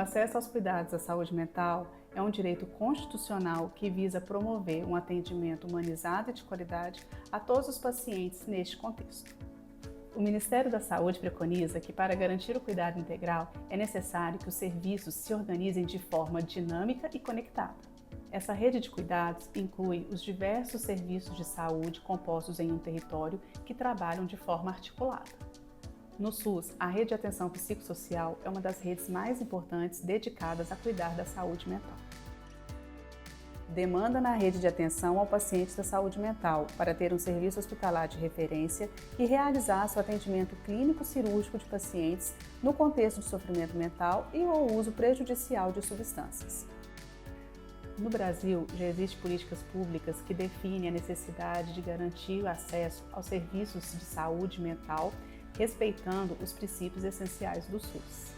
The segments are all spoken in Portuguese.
acesso aos cuidados da saúde mental é um direito constitucional que visa promover um atendimento humanizado e de qualidade a todos os pacientes neste contexto. O Ministério da Saúde preconiza que, para garantir o cuidado integral, é necessário que os serviços se organizem de forma dinâmica e conectada. Essa rede de cuidados inclui os diversos serviços de saúde compostos em um território que trabalham de forma articulada. No SUS, a rede de atenção psicossocial é uma das redes mais importantes dedicadas a cuidar da saúde mental. Demanda na rede de atenção ao paciente da saúde mental para ter um serviço hospitalar de referência que realizasse o atendimento clínico cirúrgico de pacientes no contexto de sofrimento mental e ou uso prejudicial de substâncias. No Brasil, já existem políticas públicas que definem a necessidade de garantir o acesso aos serviços de saúde mental, respeitando os princípios essenciais do SUS.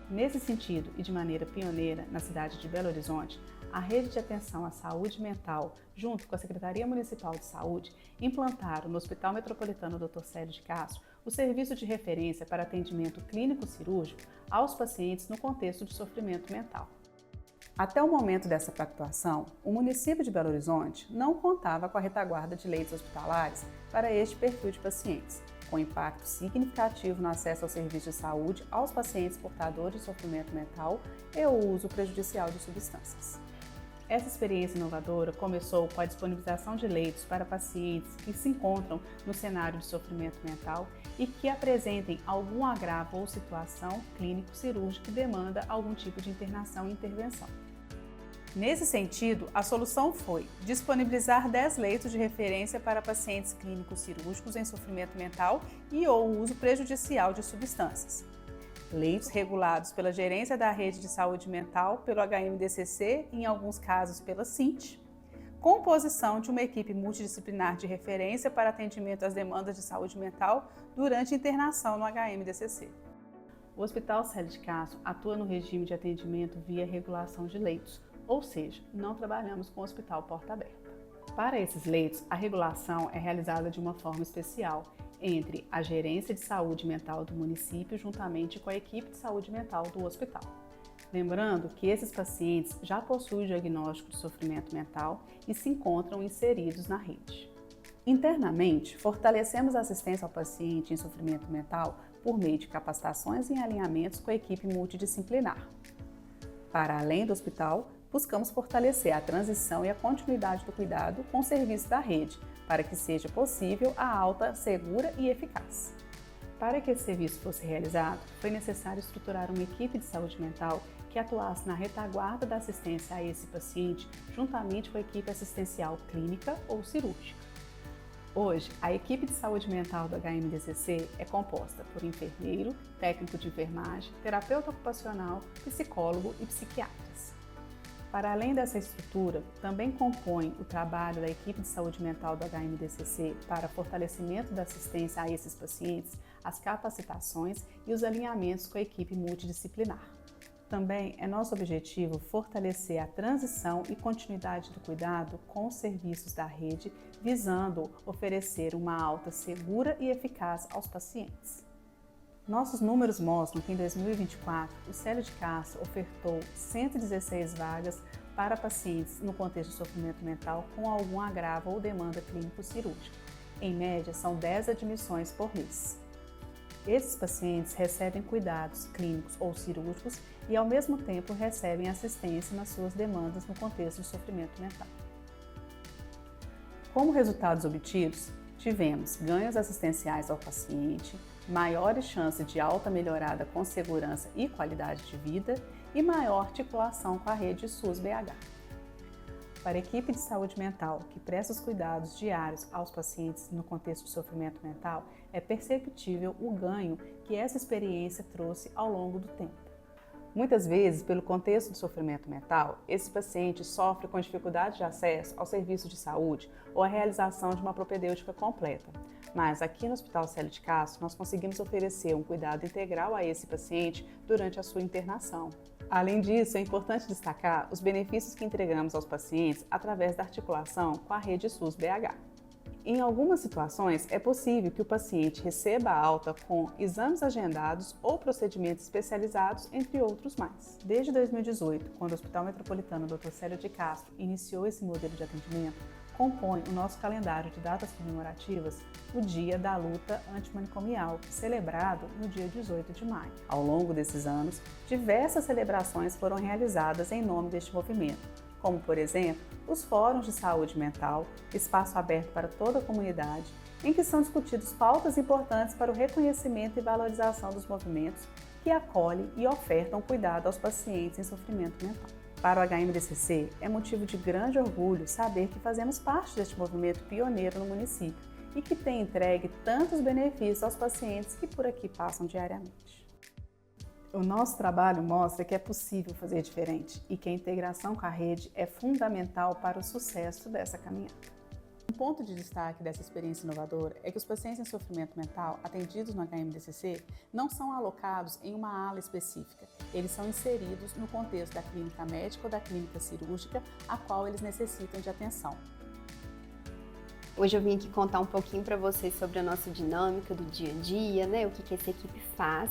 Nesse sentido, e de maneira pioneira na cidade de Belo Horizonte, a Rede de Atenção à Saúde Mental, junto com a Secretaria Municipal de Saúde, implantaram no Hospital Metropolitano Dr. Célio de Castro o serviço de referência para atendimento clínico-cirúrgico aos pacientes no contexto de sofrimento mental. Até o momento dessa pactuação, o município de Belo Horizonte não contava com a retaguarda de leitos hospitalares para este perfil de pacientes, com impacto significativo no acesso ao serviço de saúde aos pacientes portadores de sofrimento mental e o uso prejudicial de substâncias. Essa experiência inovadora começou com a disponibilização de leitos para pacientes que se encontram no cenário de sofrimento mental e que apresentem algum agravo ou situação clínico-cirúrgica que demanda algum tipo de internação e intervenção. Nesse sentido, a solução foi disponibilizar 10 leitos de referência para pacientes clínicos cirúrgicos em sofrimento mental e ou uso prejudicial de substâncias. Leitos regulados pela Gerência da Rede de Saúde Mental, pelo HMDCC e, em alguns casos, pela CINT. Composição de uma equipe multidisciplinar de referência para atendimento às demandas de saúde mental durante internação no HMDCC. O Hospital Célio de Castro atua no regime de atendimento via regulação de leitos, ou seja, não trabalhamos com o hospital porta aberta. Para esses leitos, a regulação é realizada de uma forma especial entre a Gerência de Saúde Mental do município juntamente com a equipe de saúde mental do hospital. Lembrando que esses pacientes já possuem diagnóstico de sofrimento mental e se encontram inseridos na rede. Internamente, fortalecemos a assistência ao paciente em sofrimento mental por meio de capacitações e alinhamentos com a equipe multidisciplinar. Para além do hospital, buscamos fortalecer a transição e a continuidade do cuidado com o serviço da rede, para que seja possível a alta segura e eficaz. Para que esse serviço fosse realizado, foi necessário estruturar uma equipe de saúde mental que atuasse na retaguarda da assistência a esse paciente, juntamente com a equipe assistencial clínica ou cirúrgica. Hoje, a equipe de saúde mental do HMDCC é composta por enfermeiro, técnico de enfermagem, terapeuta ocupacional, psicólogo e psiquiatras. Para além dessa estrutura, também compõe o trabalho da equipe de saúde mental do HMDCC para fortalecimento da assistência a esses pacientes, as capacitações e os alinhamentos com a equipe multidisciplinar. Também é nosso objetivo fortalecer a transição e continuidade do cuidado com os serviços da rede, visando oferecer uma alta segura e eficaz aos pacientes. Nossos números mostram que em 2024, o Célio de Castro ofertou 116 vagas para pacientes no contexto de sofrimento mental com algum agravo ou demanda clínico-cirúrgica. Em média, são 10 admissões por mês. Esses pacientes recebem cuidados clínicos ou cirúrgicos e, ao mesmo tempo, recebem assistência nas suas demandas no contexto de sofrimento mental. Como resultados obtidos, tivemos ganhos assistenciais ao paciente, maiores chances de alta melhorada com segurança e qualidade de vida e maior articulação com a rede SUS-BH. Para a equipe de saúde mental que presta os cuidados diários aos pacientes no contexto de sofrimento mental, é perceptível o ganho que essa experiência trouxe ao longo do tempo. Muitas vezes, pelo contexto de sofrimento mental, esse paciente sofre com dificuldade de acesso ao serviço de saúde ou à realização de uma propedêutica completa. Mas aqui no Hospital Célio de Castro, nós conseguimos oferecer um cuidado integral a esse paciente durante a sua internação. Além disso, é importante destacar os benefícios que entregamos aos pacientes através da articulação com a rede SUS-BH. Em algumas situações, é possível que o paciente receba a alta com exames agendados ou procedimentos especializados, entre outros mais. Desde 2018, quando o Hospital Metropolitano Dr. Célio de Castro iniciou esse modelo de atendimento, compõe o nosso calendário de datas comemorativas o Dia da Luta Antimanicomial, celebrado no dia 18 de maio. Ao longo desses anos, diversas celebrações foram realizadas em nome deste movimento, como, por exemplo, os fóruns de saúde mental, espaço aberto para toda a comunidade, em que são discutidas pautas importantes para o reconhecimento e valorização dos movimentos que acolhem e ofertam cuidado aos pacientes em sofrimento mental. Para o HMDCC, é motivo de grande orgulho saber que fazemos parte deste movimento pioneiro no município e que tem entregue tantos benefícios aos pacientes que por aqui passam diariamente. O nosso trabalho mostra que é possível fazer diferente e que a integração com a rede é fundamental para o sucesso dessa caminhada. Um ponto de destaque dessa experiência inovadora é que os pacientes em sofrimento mental atendidos no HMDCC não são alocados em uma ala específica. Eles são inseridos no contexto da clínica médica ou da clínica cirúrgica a qual eles necessitam de atenção. Hoje eu vim aqui contar um pouquinho para vocês sobre a nossa dinâmica do dia a dia, né? O que essa equipe faz.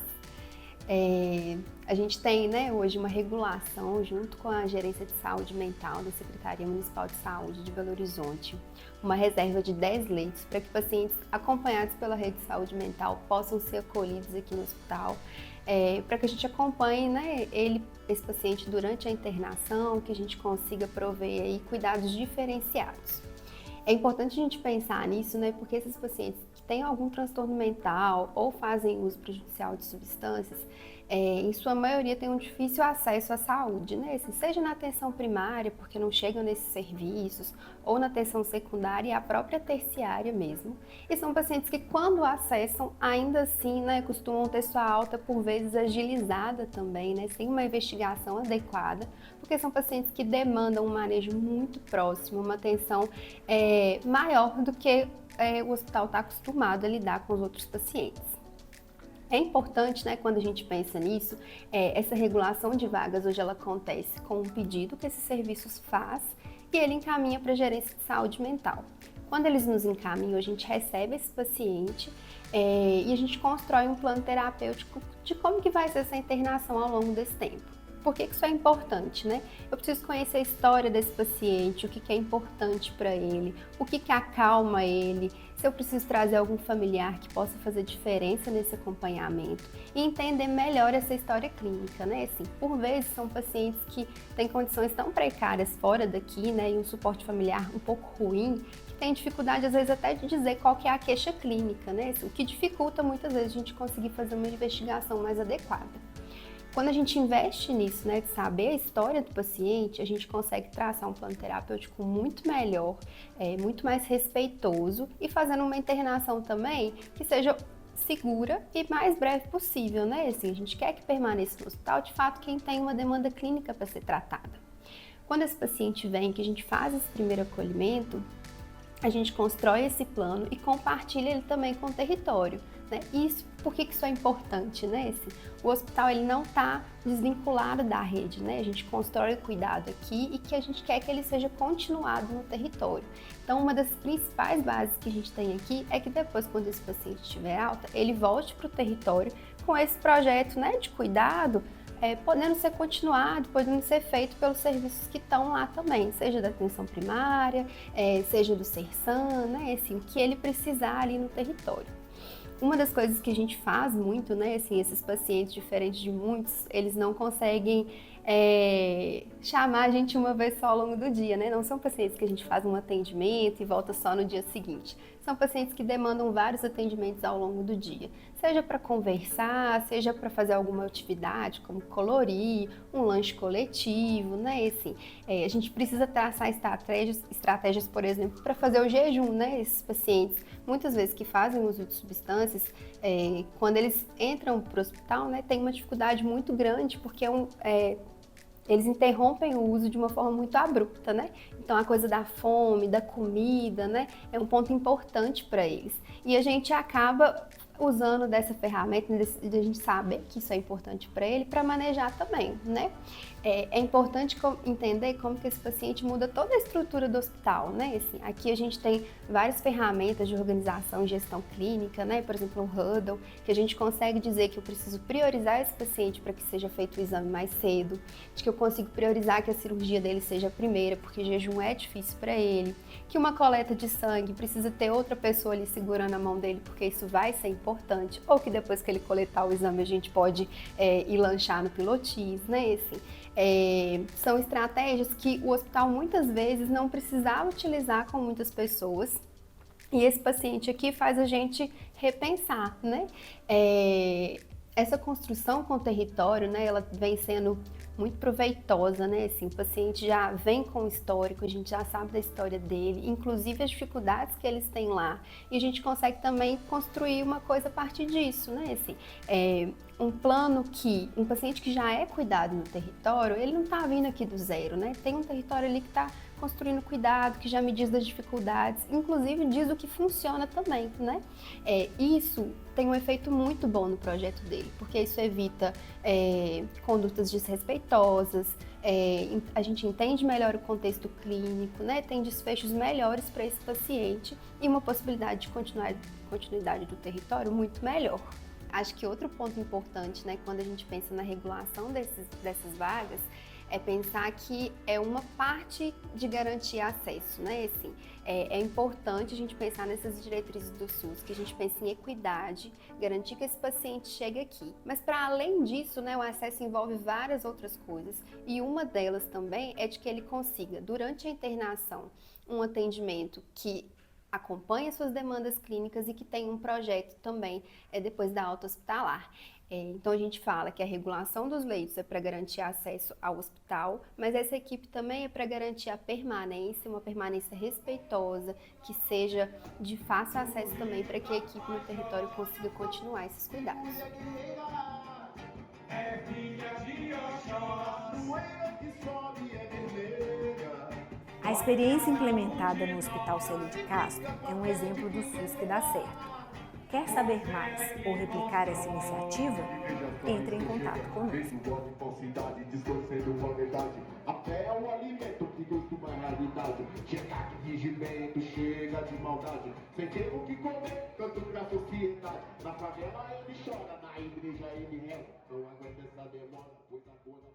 A gente tem, né, hoje uma regulação junto com a Gerência de Saúde Mental da Secretaria Municipal de Saúde de Belo Horizonte, uma reserva de 10 leitos para que pacientes acompanhados pela rede de saúde mental possam ser acolhidos aqui no hospital, para que a gente acompanhe, né, esse paciente durante a internação, que a gente consiga prover aí cuidados diferenciados. É importante a gente pensar nisso, né, porque esses pacientes que têm algum transtorno mental ou fazem uso prejudicial de substâncias, em sua maioria têm um difícil acesso à saúde, né? Assim, seja na atenção primária, porque não chegam nesses serviços, ou na atenção secundária e a própria terciária mesmo. E são pacientes que, quando acessam, ainda assim, né, costumam ter sua alta por vezes agilizada também, né, sem uma investigação adequada, porque são pacientes que demandam um manejo muito próximo, uma atenção maior do que o hospital está acostumado a lidar com os outros pacientes. É importante, né, quando a gente pensa nisso, essa regulação de vagas hoje ela acontece com um pedido que esses serviços faz e ele encaminha para a gerência de saúde mental. Quando eles nos encaminham, a gente recebe esse paciente e a gente constrói um plano terapêutico de como que vai ser essa internação ao longo desse tempo. Por que isso é importante, né? Eu preciso conhecer a história desse paciente, o que é importante para ele, o que acalma ele, se eu preciso trazer algum familiar que possa fazer diferença nesse acompanhamento e entender melhor essa história clínica, né? Assim, por vezes são pacientes que têm condições tão precárias fora daqui, né? E um suporte familiar um pouco ruim, que tem dificuldade às vezes até de dizer qual que é a queixa clínica, né? Assim, o que dificulta muitas vezes a gente conseguir fazer uma investigação mais adequada. Quando a gente investe nisso, né, de saber a história do paciente, a gente consegue traçar um plano terapêutico muito melhor, muito mais respeitoso e fazendo uma internação também que seja segura e mais breve possível, né? Assim, a gente quer que permaneça no hospital, de fato, quem tem uma demanda clínica para ser tratada. Quando esse paciente vem, que a gente faz esse primeiro acolhimento, a gente constrói esse plano e compartilha ele também com o território, né? Isso, por que isso é importante, né? O hospital ele não está desvinculado da rede, né? A gente constrói o cuidado aqui e que a gente quer que ele seja continuado no território. Então, uma das principais bases que a gente tem aqui é que depois, quando esse paciente estiver alta, ele volte para o território com esse projeto, né, de cuidado, podendo ser continuado, podendo ser feito pelos serviços que estão lá também, seja da atenção primária, seja do SERSAM, né, assim, o que ele precisar ali no território. Uma das coisas que a gente faz muito, né, assim, esses pacientes, diferentes de muitos, eles não conseguem chamar a gente uma vez só ao longo do dia, né? Não são pacientes que a gente faz um atendimento e volta só no dia seguinte. São pacientes que demandam vários atendimentos ao longo do dia, seja para conversar, seja para fazer alguma atividade, como colorir, um lanche coletivo, né? Assim, a gente precisa traçar estratégias, por exemplo, para fazer o jejum, né? Esses pacientes, muitas vezes que fazem uso de substâncias, quando eles entram para o hospital, né, tem uma dificuldade muito grande, porque eles interrompem o uso de uma forma muito abrupta, né? Então a coisa da fome, da comida, né, é um ponto importante para eles. E a gente acaba usando dessa ferramenta, de a gente saber que isso é importante para ele, para manejar também, né? É importante entender como que esse paciente muda toda a estrutura do hospital, né? Assim, aqui a gente tem várias ferramentas de organização e gestão clínica, né? Por exemplo, um Huddle, que a gente consegue dizer que eu preciso priorizar esse paciente para que seja feito o exame mais cedo, de que eu consigo priorizar que a cirurgia dele seja a primeira, porque jejum é difícil para ele, que uma coleta de sangue precisa ter outra pessoa ali segurando a mão dele, porque isso vai ser importante, ou que depois que ele coletar o exame a gente pode ir lanchar no pilotis, né? Assim, são estratégias que o hospital muitas vezes não precisava utilizar com muitas pessoas. E esse paciente aqui faz a gente repensar, né? Essa construção com o território, né, ela vem sendo muito proveitosa, né? Assim, o paciente já vem com o histórico, a gente já sabe da história dele, inclusive as dificuldades que eles têm lá. E a gente consegue também construir uma coisa a partir disso, né? Assim, um plano que um paciente que já é cuidado no território, ele não está vindo aqui do zero, né? Tem um território ali que está construindo cuidado, que já me diz das dificuldades, inclusive diz o que funciona também, né? Isso tem um efeito muito bom no projeto dele, porque isso evita condutas desrespeitosas, a gente entende melhor o contexto clínico, né? Tem desfechos melhores para esse paciente e uma possibilidade de continuidade do território muito melhor. Acho que outro ponto importante, né, quando a gente pensa na regulação dessas vagas, é pensar que é uma parte de garantir acesso, né? Assim, é importante a gente pensar nessas diretrizes do SUS, que a gente pense em equidade, garantir que esse paciente chegue aqui. Mas para além disso, né, o acesso envolve várias outras coisas e uma delas também é de que ele consiga, durante a internação, um atendimento que acompanhe suas demandas clínicas e que tenha um projeto também depois da alta hospitalar. Então a gente fala que a regulação dos leitos é para garantir acesso ao hospital, mas essa equipe também é para garantir a permanência, uma permanência respeitosa, que seja de fácil acesso também para que a equipe no território consiga continuar esses cuidados. A experiência implementada no Hospital Célio de Castro é um exemplo do SUS que dá certo. Quer saber mais ou replicar essa iniciativa? Entre em contato conosco. Até o alimento que costuma a realidade. Chega de fingimento, chega de maldade. Sem ter o que comer, tanto pra sociedade. Na favela ele chora, na igreja ele reza. Não aguenta essa demora, pois agora